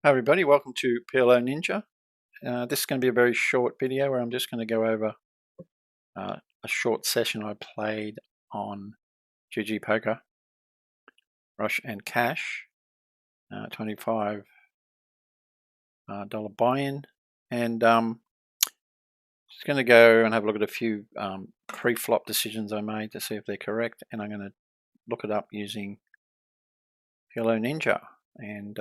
Hi everybody, welcome to PLO Ninja. This is going to be a very short video where I'm just going to go over a short session I played on GG Poker, Rush and Cash, $25 buy-in, and just going to go and have a look at a few pre-flop decisions I made to see if they're correct, and I'm going to look it up using PLO Ninja. And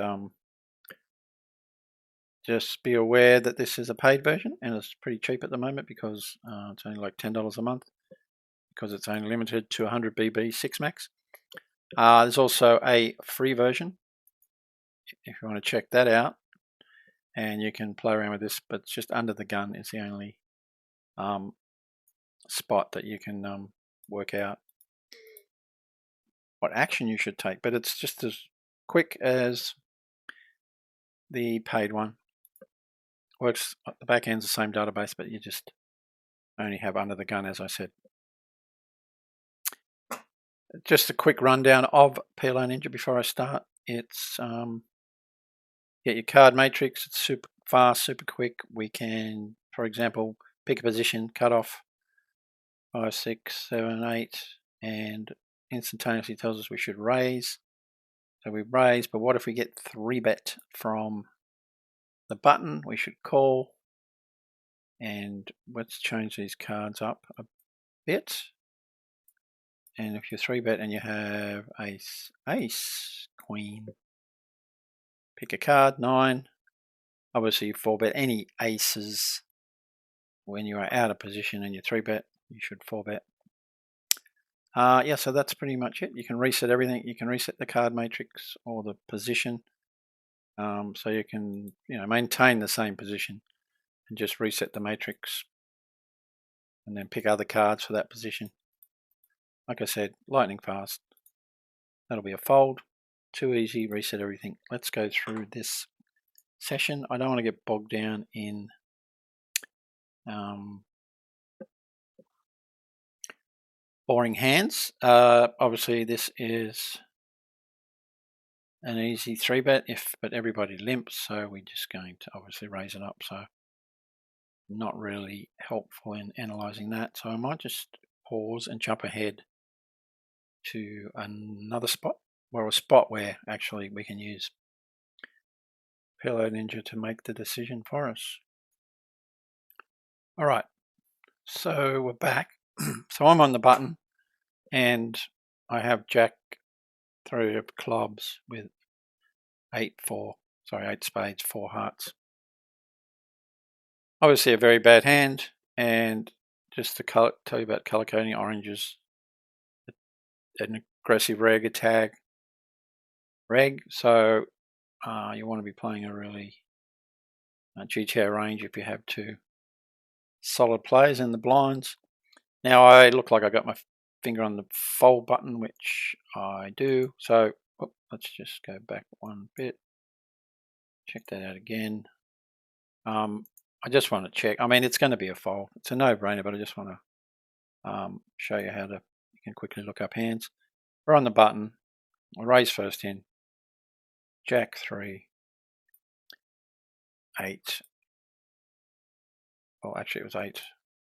just be aware that this is a paid version and it's pretty cheap at the moment because it's only like $10 a month because it's only limited to 100 BB 6 max. There's also a free version if you want to check that out, and you can play around with this, but it's just under the gun is the only spot that you can work out what action you should take, but it's just as quick as the paid one. Works, the back end's the same database, but you just only have under the gun, as I said. Just a quick rundown of PLO Ninja before I start. It's get your card matrix. It's super fast, super quick. We can, for example, pick a position, cut off 5, 6, 7, 8, and instantaneously tells us we should raise. So we raise, but what if we get 3-bet from the button? We should call. And let's change these cards up a bit. And if you're 3-bet and you have ace, queen, pick a card, 9. Obviously, you 4-bet any aces. When you are out of position and you're 3-bet, you should 4-bet. Yeah, so that's pretty much it. You can reset everything. You can reset the card matrix or the position. So you can, maintain the same position and just reset the matrix and then pick other cards for that position. Like I said, lightning fast. That'll be a fold. Too easy, reset everything. Let's go through this session. I don't want to get bogged down in boring hands. Obviously, this is an easy 3-bet, but everybody limps, so we're just going to obviously raise it up. So not really helpful in analyzing that. So I might just pause and jump ahead to another spot, a spot where actually we can use PLO Ninja to make the decision for us. All right, so we're back. So I'm on the button and I have Jack 3 of clubs with 8 spades, 4 hearts. Obviously a very bad hand, and just to tell you about color coding, oranges, an aggressive reg attack reg, so you want to be playing a really GTO range if you have 2 solid players in the blinds. Now I look like I got my finger on the fold button, which I do, so let's just go back one bit, check that out again. I just want to check. I mean, it's going to be a fold. It's a no-brainer, but I just want to show you how you can quickly look up hands. We're on the button. I raise first in. Jack 3, 8. Well, actually, it was 8,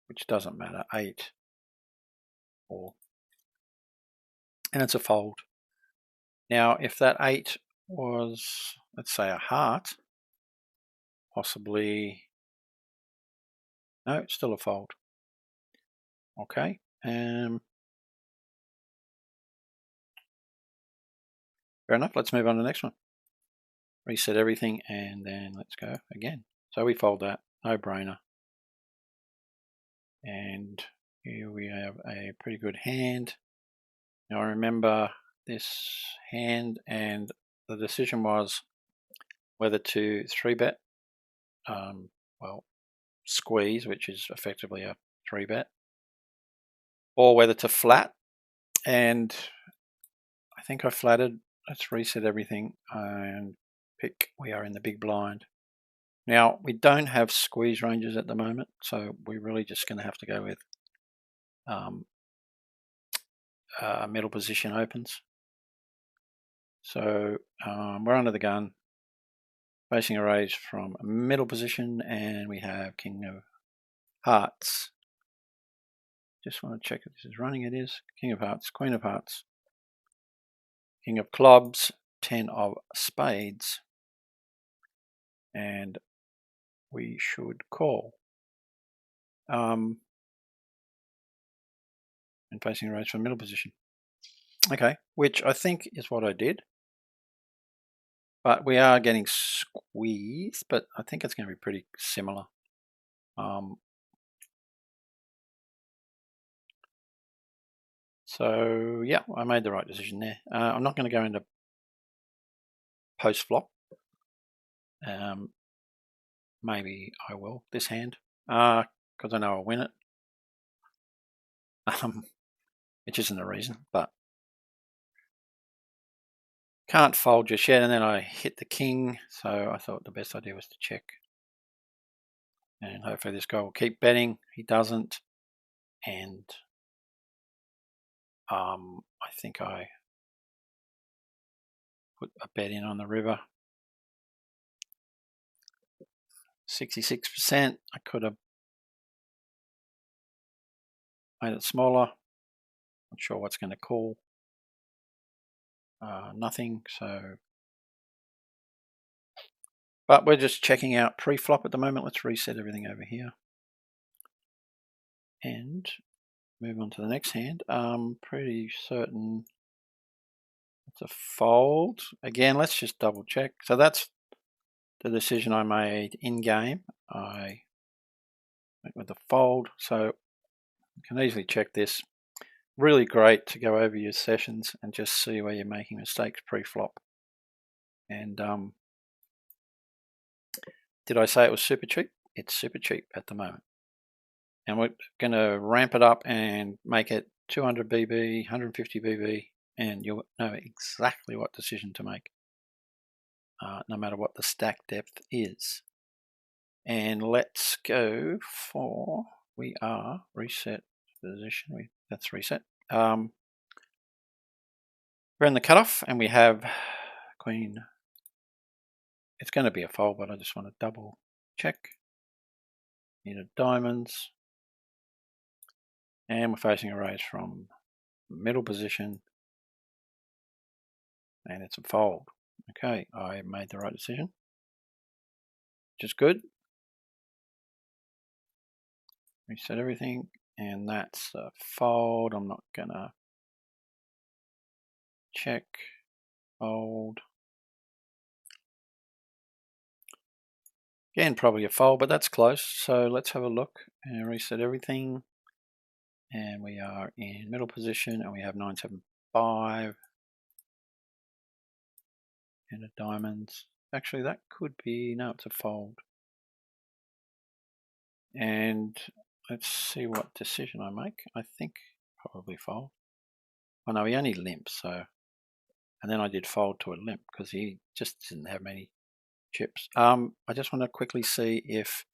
which doesn't matter. 8, 4, and it's a fold. Now, if that 8 was, let's say, a heart, possibly. No, it's still a fold. Okay. Fair enough. Let's move on to the next one. Reset everything and then let's go again. So we fold that. No brainer. And here we have a pretty good hand. Now I remember this hand, and the decision was whether to 3-bet, squeeze, which is effectively a 3-bet, or whether to flat. And I think I flatted. Let's reset everything and pick. We are in the big blind. Now we don't have squeeze ranges at the moment, so we're really just going to have to go with middle position opens. So we're under the gun. facing a raise from a middle position, and we have King of Hearts. Just want to check if this is running. It is. King of Hearts, Queen of Hearts, King of Clubs, 10 of Spades, and we should call. And facing a raise from middle position. Okay, which I think is what I did. But we are getting squeezed, but I think it's going to be pretty similar. So yeah, I made the right decision there. I'm not going to go into post flop. Maybe I will this hand because I know I'll win it. Which isn't a reason, but can't fold just yet. And then I hit the king, so I thought the best idea was to check. And hopefully this guy will keep betting. He doesn't, and I think I put a bet in on the river. 66%. I could have made it smaller. Not sure what's going to call. Nothing. So, but we're just checking out pre-flop at the moment. Let's reset everything over here and move on to the next hand. Pretty certain it's a fold. Again, let's just double check. So that's the decision I made in game. I went with the fold. So you can easily check this. Really great to go over your sessions and just see where you're making mistakes pre-flop. And did I say it was super cheap? It's super cheap at the moment. And we're going to ramp it up and make it 200 BB, 150 BB, and you'll know exactly what decision to make, no matter what the stack depth is. And let's go for, we are reset position. That's reset. We're in the cutoff and we have queen. It's going to be a fold, but I just want to double check. Needed diamonds. And we're facing a raise from middle position. And it's a fold. Okay, I made the right decision, which is good. Reset everything, and that's a fold. I'm not gonna check, fold. Again, probably a fold, but that's close. So let's have a look and reset everything. And we are in middle position, and we have 975 and a diamonds. Actually, that could be, no, it's a fold. And let's see what decision I make. I think probably fold. Oh no, he only limps, so. And then I did fold to a limp because he just didn't have many chips. I just want to quickly see if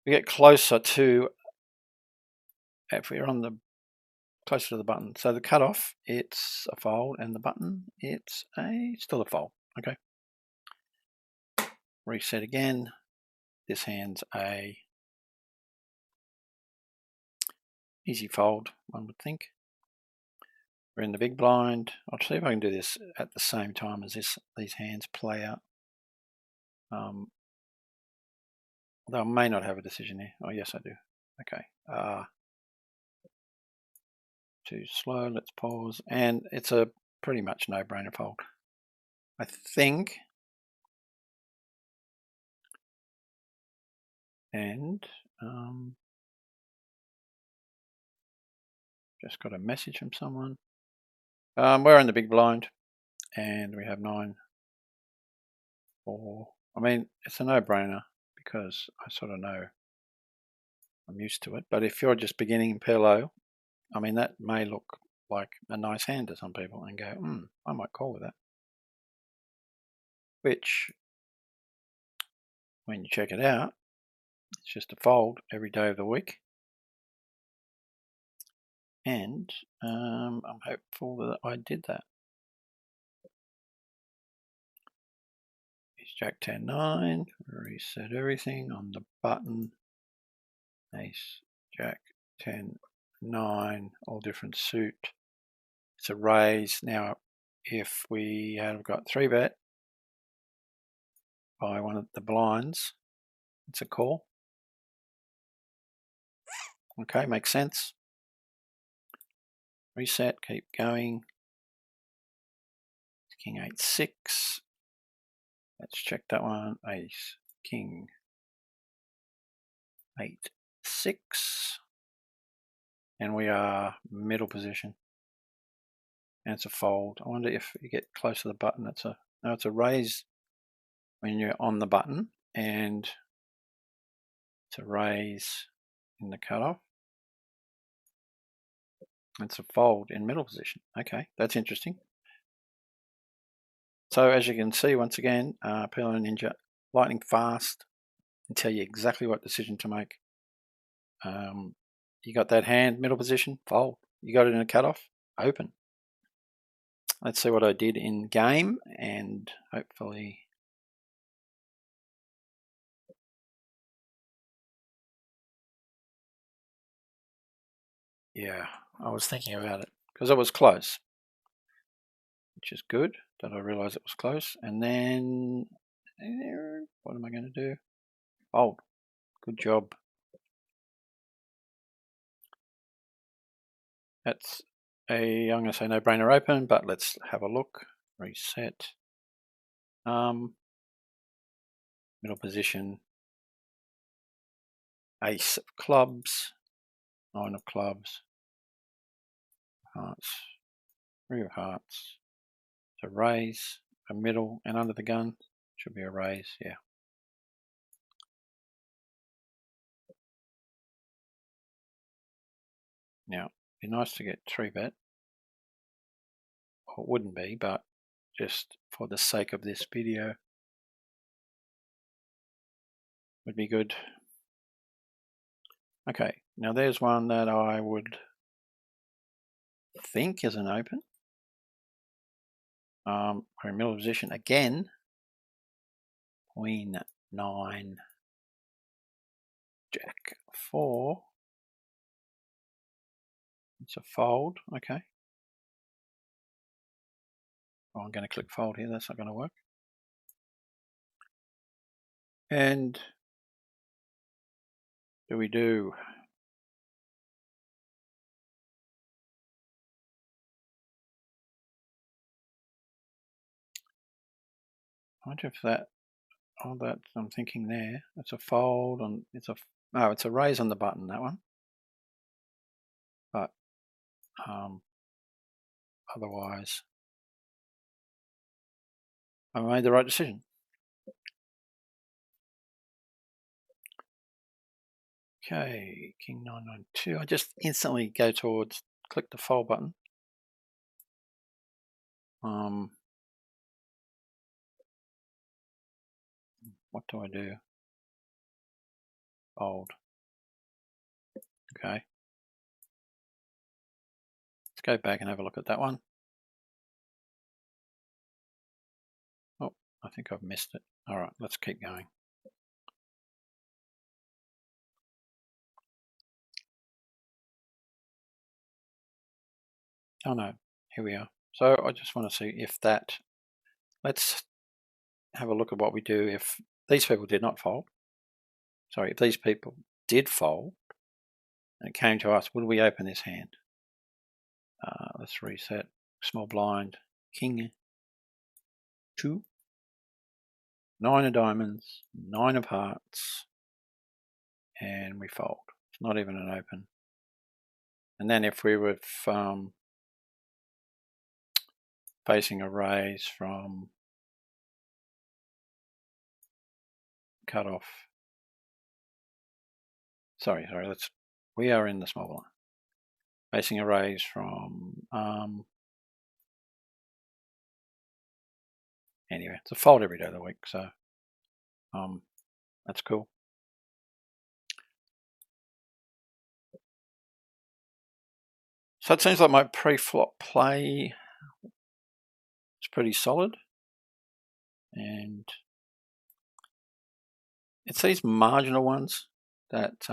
we get closer to, if we're on the closer to the button. So the cutoff, it's a fold, and the button, it's still a fold. Okay. Reset again. This hand's a easy fold, one would think. We're in the big blind. I'll see if I can do this at the same time as these hands play out. Although I may not have a decision here. Oh yes, I do. Okay. Too slow. Let's pause. And it's a pretty much no-brainer fold, I think. And just got a message from someone. We're in the big blind, and we have 9, 4. I mean, it's a no-brainer because I sort of know I'm used to it. But if you're just beginning in PLO, I mean, that may look like a nice hand to some people and go, I might call with that. Which, when you check it out, it's just a fold every day of the week. And I'm hopeful that I did that. Jack 10, 9, reset everything on the button. Ace, Jack 10, 9, all different suit. It's a raise. Now, if we have got 3-bet by one of the blinds, it's a call. Okay, makes sense. Reset, keep going. King 8, 6. Let's check that one. Ace, King 8, 6. And we are middle position. And it's a fold. I wonder if you get close to the button, it's a raise when you're on the button, and it's a raise in the cutoff. It's a fold in middle position. Okay, that's interesting. So as you can see, once again, PLO Ninja, lightning fast, and tell you exactly what decision to make. You got that hand, middle position, fold. You got it in a cutoff, open. Let's see what I did in game, and hopefully yeah, I was thinking about it because it was close, which is good that I realized it was close. And then what am I going to do? Fold. Good job. That's I'm going to say no brainer open, but let's have a look. Reset. Middle position. Ace of clubs. 9 of clubs. Hearts. 3 of hearts. So raise. A middle and under the gun. Should be a raise. Yeah. Now, it'd be nice to get 3-bet. Well, it wouldn't be, but just for the sake of this video, would be good. Okay, now there's one that I would think is an open. We're in middle position again. Queen 9, Jack 4. It's a fold. Okay. Well, I'm going to click fold here. That's not going to work. And do we do? I wonder if that. Oh, that I'm thinking there. It's a fold on. It's a raise on the button. That one. But otherwise, I made the right decision. Okay, King 992. I just instantly go towards, click the fold button. What do I do? Fold. Okay. Let's go back and have a look at that one. Oh, I think I've missed it. All right, let's keep going. Oh no, here we are. So I just want to see if that, let's have a look at what we do if these people did not fold. Sorry, if these people did fold and it came to us, would we open this hand? Let's reset. Small blind, King 2, 9 of diamonds, 9 of hearts, and we fold. It's not even an open. And then if we were facing a raise from cutoff. Sorry, we are in the small blind. Facing a raise from anyway, it's a fold every day of the week, so that's cool. So it seems like my pre-flop play is pretty solid, and it's these marginal ones that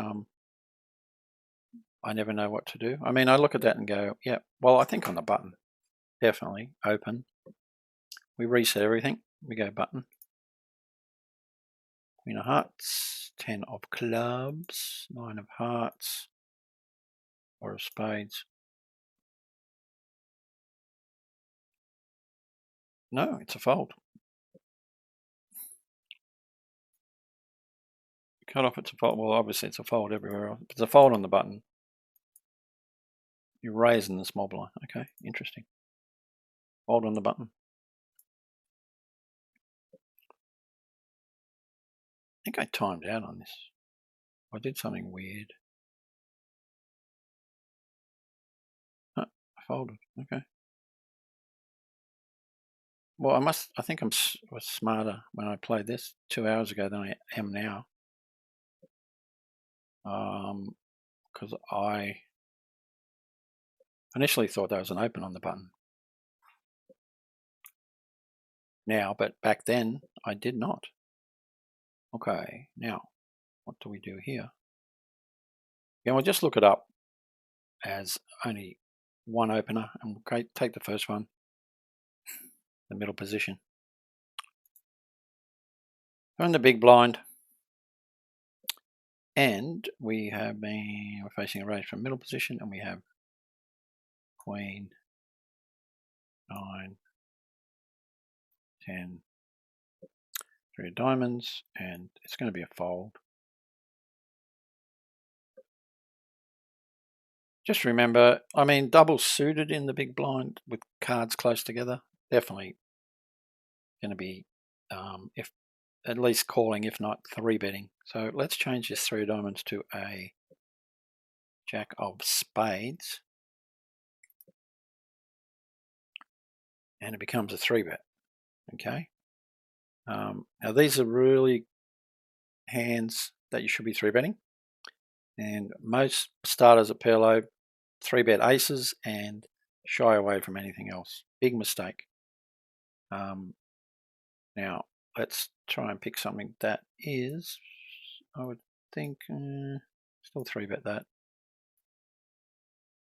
I never know what to do. I mean, I look at that and go, yeah, well, I think on the button, definitely open. We reset everything. We go button. Queen of hearts, 10 of clubs, 9 of hearts, 4 of spades. No, it's a fold. Cut off, it's a fold. Well, obviously it's a fold everywhere else. If it's a fold on the button, you're raising the small blind. Okay, interesting. Fold on the button. I think I timed out on this. I did something weird. Oh, I folded. Okay. Well, I think I was smarter when I played this 2 hours ago than I am now. Because I initially thought there was an open on the button. Now, but back then I did not. Okay, now what do we do here? Yeah, we'll just look it up as only one opener, and we'll take the first one, the middle position. We're in the big blind, and we're facing a raise from middle position, and we have queen, 9, 10, 3 of diamonds, and it's going to be a fold. Just remember, I mean, double suited in the big blind with cards close together, definitely going to be, if at least calling, if not 3-betting. So let's change this 3 of diamonds to a jack of spades, and it becomes a 3-bet. Okay. Now these are really hands that you should be 3-betting, and most starters at PLO 3-bet aces and shy away from anything else. Big mistake. Now let's try and pick something that is, I would think, still 3-bet that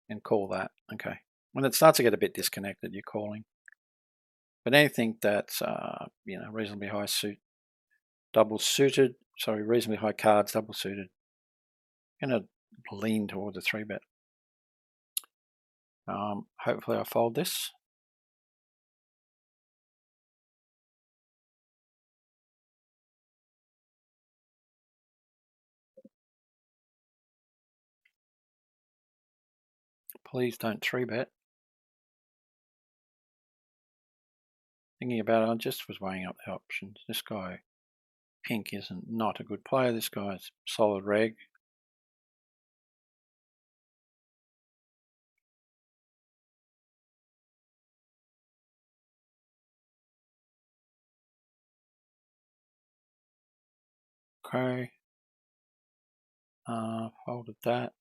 and call that. Okay. When it starts to get a bit disconnected, you're calling. But anything that's reasonably high suit, reasonably high cards, double suited, going to lean towards a 3-bet. Hopefully I fold this. Please don't 3-bet. Thinking about it, I just was weighing up the options. This guy, pink, isn't not a good player. This guy's solid reg. Okay. Folded that.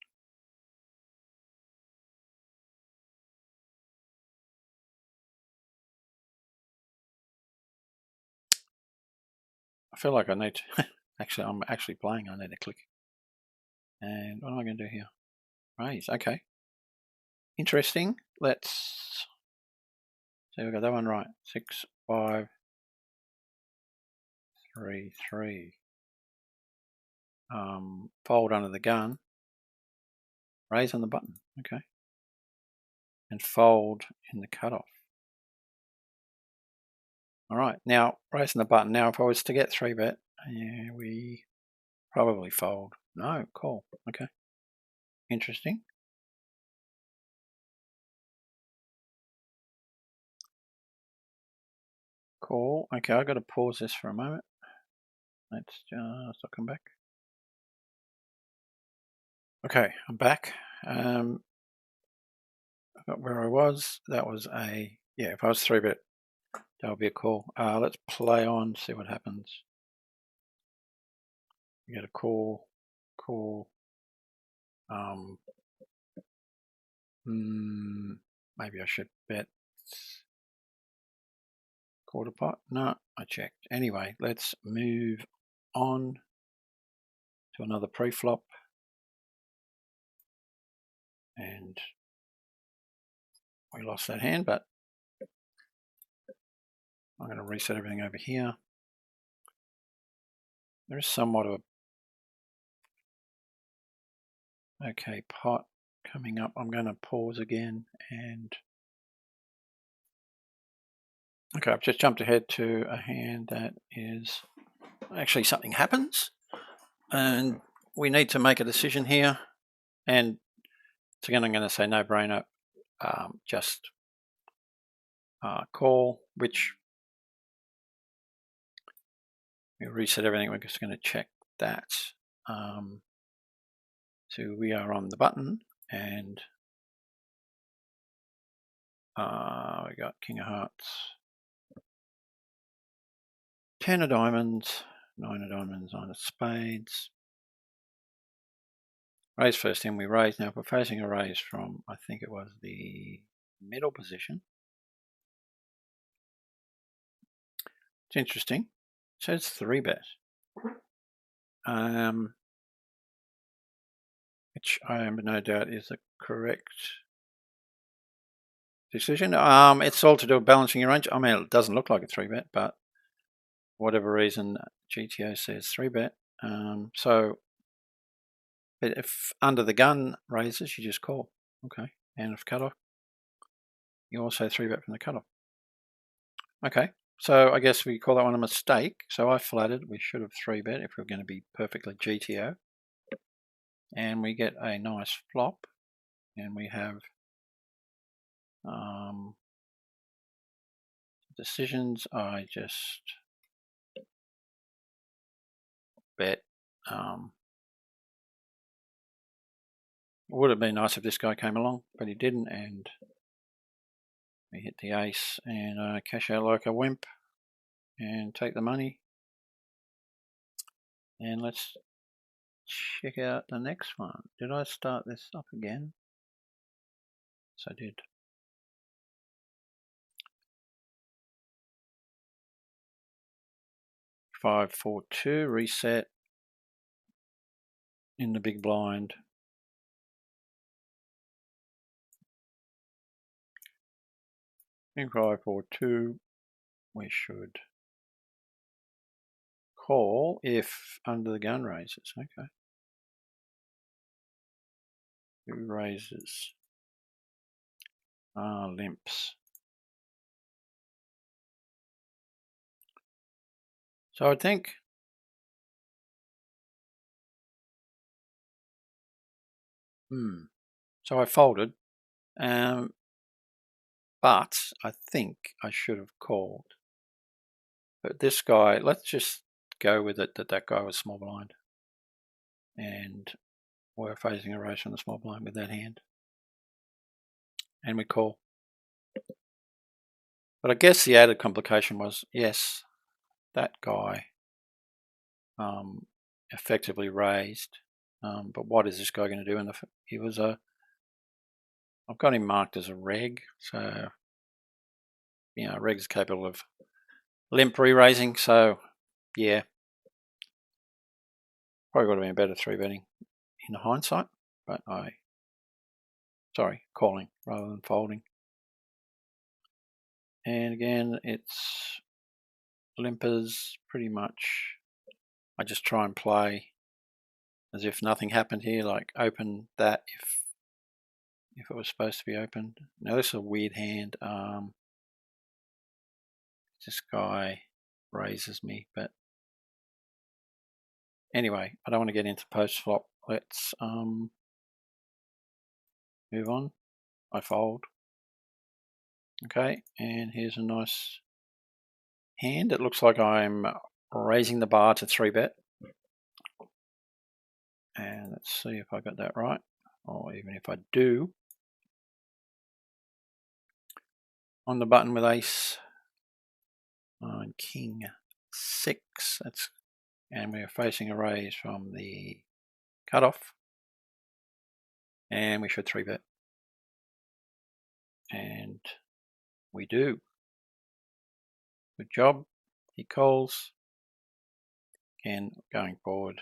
I feel like I need to, I'm actually playing, I need to click. And what am I going to do here? Raise, okay. Interesting. Let's see, we got that one right. 6, 5, 3, 3. Fold under the gun. Raise on the button, okay. And fold in the cutoff. All right, now raising the button. Now, if I was to get 3-bet, yeah, we probably fold. No, call. Okay, interesting. Call. Okay, I've got to pause this for a moment. Let's just come back. Okay, I'm back. I got where I was. That was a, yeah, if I was 3-bet, that would be a call. Let's play on, see what happens. We get a call. Maybe I should bet quarter pot. No, I checked. Anyway, let's move on. to another pre-flop, and we lost that hand, but I'm going to reset everything over here. There is somewhat of a okay pot coming up. I'm going to pause again, and okay, I've just jumped ahead to a hand that is actually something happens, and we need to make a decision here. And again, I'm going to say no brainer, just call, which we reset everything. We're just going to check that. So we are on the button, and we got King of Hearts, 10 of diamonds, 9 of diamonds, 9 of spades. Raise first in, we raise. Now if we're facing a raise from, I think it was the middle position. It's interesting. It says 3-bet. Which I am no doubt is the correct decision. It's all to do with balancing your range. I mean, it doesn't look like a 3-bet, but for whatever reason, GTO says 3-bet. So if under the gun raises, you just call. Okay. And if cutoff, you also 3-bet from the cutoff. Okay. So I guess we call that one a mistake. So I flattered. We should have 3-bet if we're going to be perfectly GTO. And we get a nice flop. And we have decisions. I just bet. Would have been nice if this guy came along, but he didn't, and we hit the ace and cash out like a wimp and take the money. And let's check out the next one. Did I start this up again? Yes, I did. Five, 4, 2, reset in the big blind. In 5, 4, 2, we should call if under the gun raises. Okay. Who raises? Limps. So I think so I folded, but I think I should have called. But this guy, let's just go with it that guy was small blind, and we're facing a raise from the small blind with that hand, and we call. But I guess the added complication was, yes, that guy effectively raised, but what is this guy going to do? He was I've got him marked as a reg, so reg is capable of limp re-raising, so yeah, probably would have been better 3-betting in hindsight, but calling rather than folding. And again, it's limpers pretty much. I just try and play as if nothing happened here, like open that if it was supposed to be opened. Now this is a weird hand. This guy raises me, but anyway, I don't want to get into post flop. Let's move on. I fold. Okay, and here's a nice hand. It looks like I'm raising the bar to 3-bet. And let's see if I got that right, or even if I do. On the button with ace on king 6, and we're facing a raise from the cutoff, and we should 3-bet, and we do. Good job. He calls, and going forward,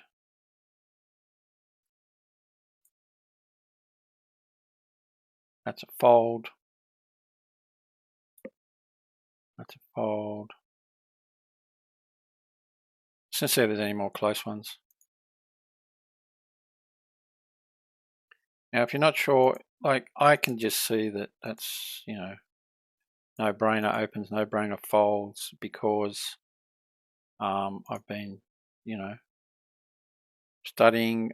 That's a fold. That's a fold. Let's see if there's any more close ones. Now, if you're not sure, like I can just see that that's, you know, no-brainer opens, no-brainer folds because I've been, you know, studying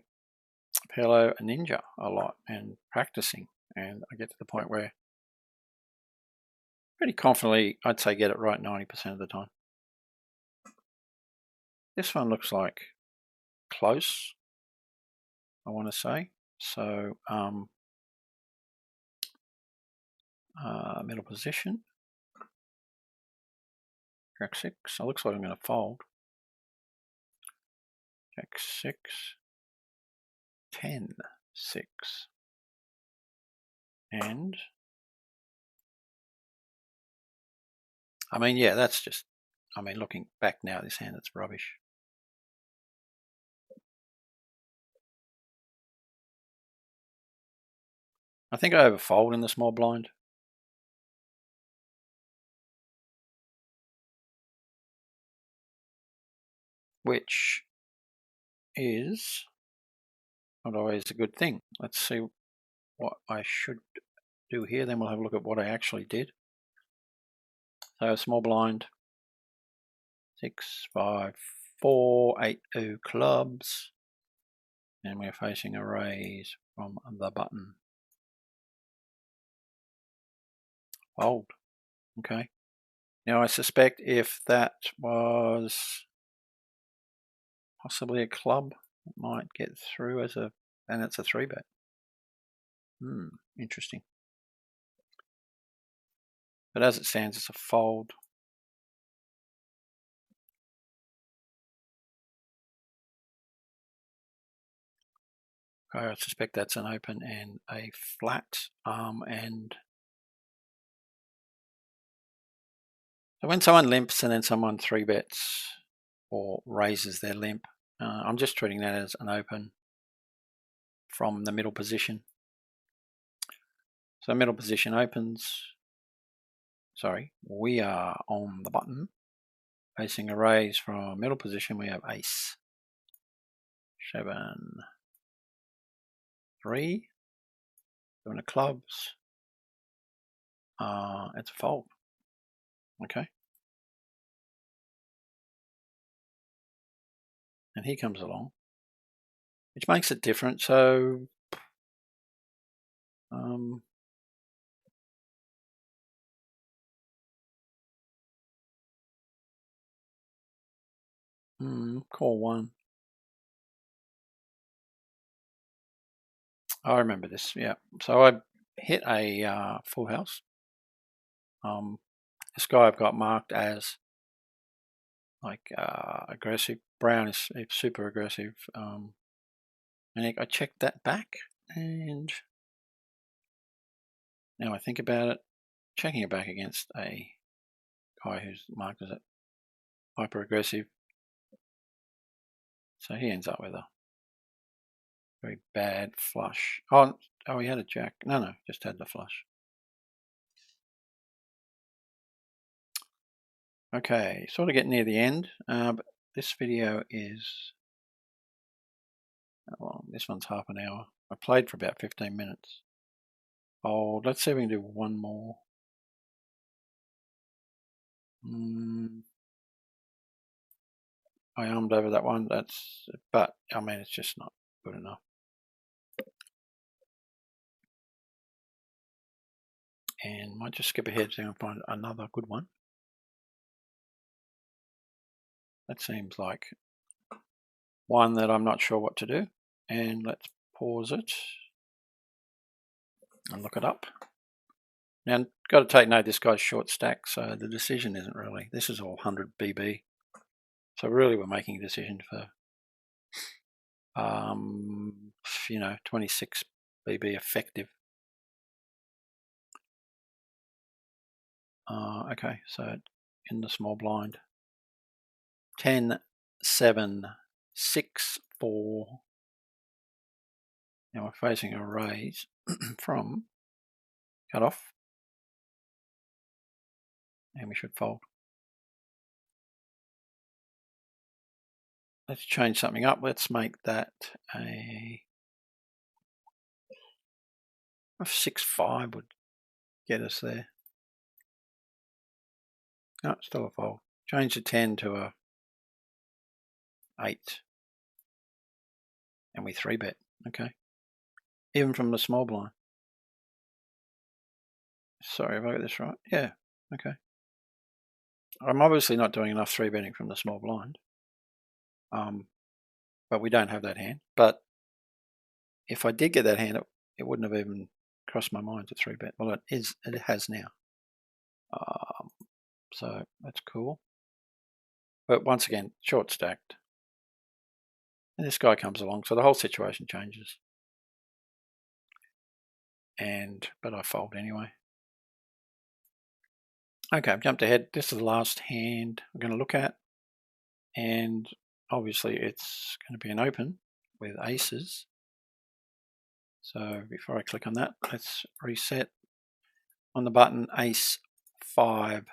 PLO Ninja a lot and practicing, and I get to the point where pretty confidently I'd say get it right 90% of the time. This one looks like close, I want to say. So middle position, Jack 6. It looks like I'm going to fold. Jack 6, 10, 6. And I mean, yeah, that's just, I mean, looking back now at this hand, it's rubbish. I think I overfold in the small blind. Which is not always a good thing. Let's see what I should do here. Then we'll have a look at what I actually did. So small blind, 6, 5, 4, 8, 2 clubs. And we're facing a raise from the button. Fold. Okay. Now I suspect if that was possibly a club, it might get through as a, and it's a 3-bet. Interesting. But as it stands, it's a fold. Okay, I suspect that's an open and a flat. And so when someone limps and then someone 3-bets or raises their limp, I'm just treating that as an open from the middle position. So middle position opens. Sorry, we are on the button. Facing a raise from middle position, we have ace. 7, 3. 7 of clubs. It's a fold. Okay. And he comes along, which makes it different. So call 1. I remember this, yeah. So I hit a full house. This guy I've got marked as like aggressive. Brown is super aggressive. And I checked that back, and now I think about it, checking it back against a guy who's marked as hyper aggressive. So he ends up with a very bad flush. Oh, he had a jack. No, just had the flush. Okay, sort of getting near the end, but this video is, well, this one's half an hour. I played for about 15 minutes. Oh, let's see if we can do one more. I armed over that one. But I mean, it's just not good enough. And might just skip ahead so I can find another good one. That seems like one that I'm not sure what to do. And let's pause it and look it up. Now, got to take note, this guy's short stack, so the decision isn't really, this is all 100 BB. So really we're making a decision for, 26 BB effective. Okay, so in the small blind, 10, 7, 6, 4. Now we're facing a raise from cut off, and we should fold. Let's change something up. Let's make that a 6-5 would get us there. No, still a fold. Change the 10 to a 8. And we 3-bet. Okay. Even from the small blind. Sorry, have I got this right? Yeah. Okay. I'm obviously not doing enough 3-betting from the small blind. But we don't have that hand. But if I did get that hand, it wouldn't have even crossed my mind to 3-bet. Well, it has now. So that's cool. But once again, short stacked. And this guy comes along, so the whole situation changes. But I fold anyway. Okay, I've jumped ahead. This is the last hand we're going to look at. And obviously it's going to be an open with aces. So before I click on that, let's reset. On the button, ace 5,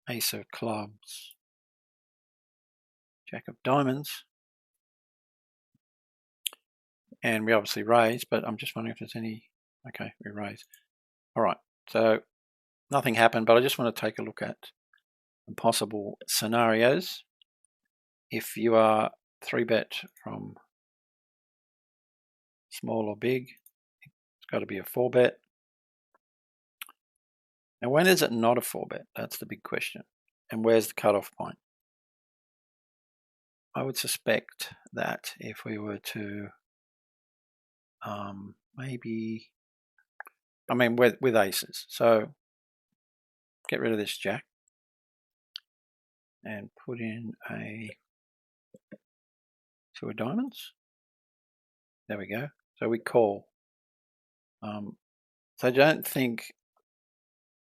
ace of clubs, jack of diamonds. And we obviously raise, but I'm just wondering if there's any... Okay, we raise. All right, so nothing happened, but I just want to take a look at the possible scenarios. If you are 3-bet from small or big, it's got to be a 4-bet. Now, when is it not a 4-bet? That's the big question. And where's the cutoff point? I would suspect that if we were to maybe, I mean, with aces. So get rid of this jack and put in a 2 of diamonds. There we go. So we call. So I don't think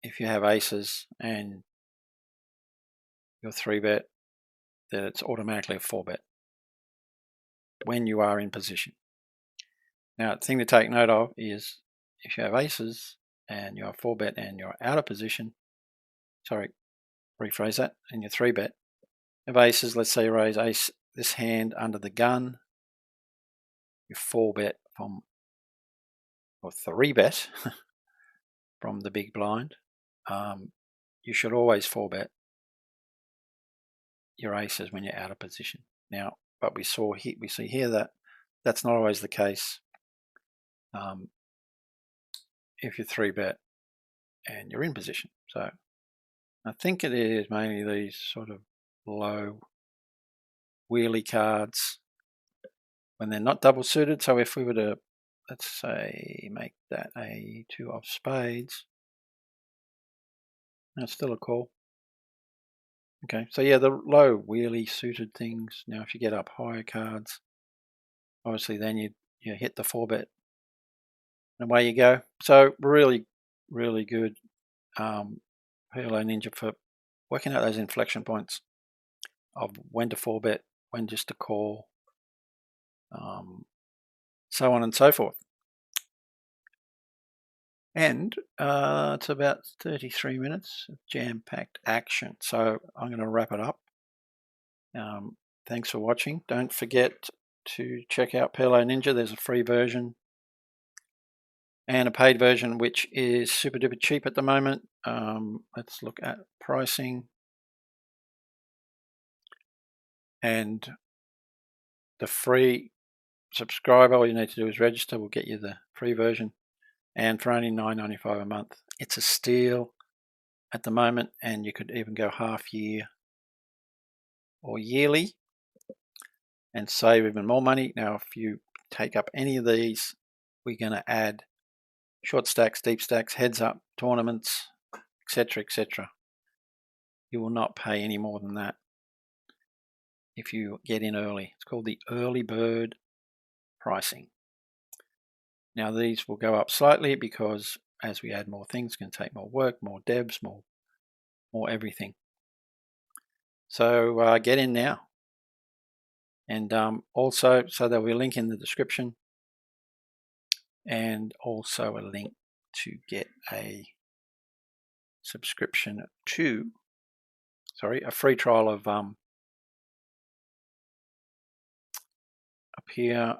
if you have aces and you're 3-bet that it's automatically a 4-bet when you are in position. Now, the thing to take note of is if you have aces and you're 4-bet and you're out of position, sorry, rephrase that, and you're 3-bet, have aces, let's say you raise ace, this hand under the gun, you 4-bet from, or 3-bet from the big blind. You should always 4-bet your aces when you're out of position. Now, but we see here that that's not always the case. If you're 3-bet and you're in position. So I think it is mainly these sort of low wheelie cards when they're not double suited. So if we were to, let's say, make that a 2 of spades, that's still a call. Okay, so yeah, the low wheelie suited things. Now if you get up higher cards, obviously then you hit the 4-bet and away you go. So really, really good PLO Ninja for working out those inflection points of when to 4-bet, when just to call, so on and so forth. And it's about 33 minutes of jam-packed action. So I'm going to wrap it up. Thanks for watching. Don't forget to check out PLO Ninja. There's a free version and a paid version, which is super duper cheap at the moment. Let's look at pricing. And the free subscriber, all you need to do is register. We'll get you the free version. And for only $9.95 a month. It's a steal at the moment, and you could even go half year or yearly and save even more money. Now, if you take up any of these, we're going to add short stacks, deep stacks, heads up, tournaments, etc., etc. You will not pay any more than that if you get in early. It's called the early bird pricing. Now these will go up slightly because as we add more things, it's going to take more work, more devs, more everything. So get in now. And also, so there'll be a link in the description and also a link to get a subscription to, a free trial of up here,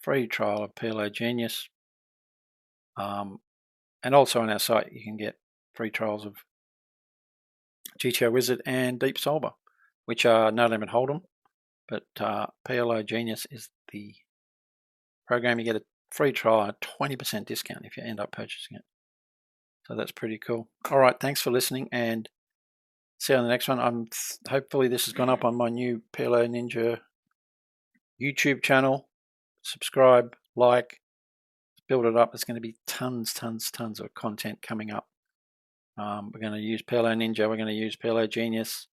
free trial of PLO Genius. And also on our site, you can get free trials of GTO Wizard and Deep Solver, which are no limit hold'em. But PLO Genius is the program. You get a free trial and a 20% discount if you end up purchasing it. So that's pretty cool. All right, thanks for listening, and see you on the next one. Hopefully this has gone up on my new PLO Ninja YouTube channel. Subscribe, like, build it up. There's going to be tons of content coming up. We're going to use PLO Ninja, we're going to use PLO Genius,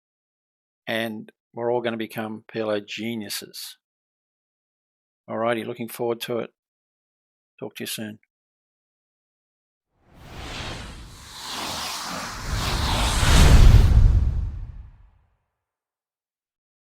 and we're all going to become PLO geniuses. Alrighty, looking forward to it. Talk to you soon.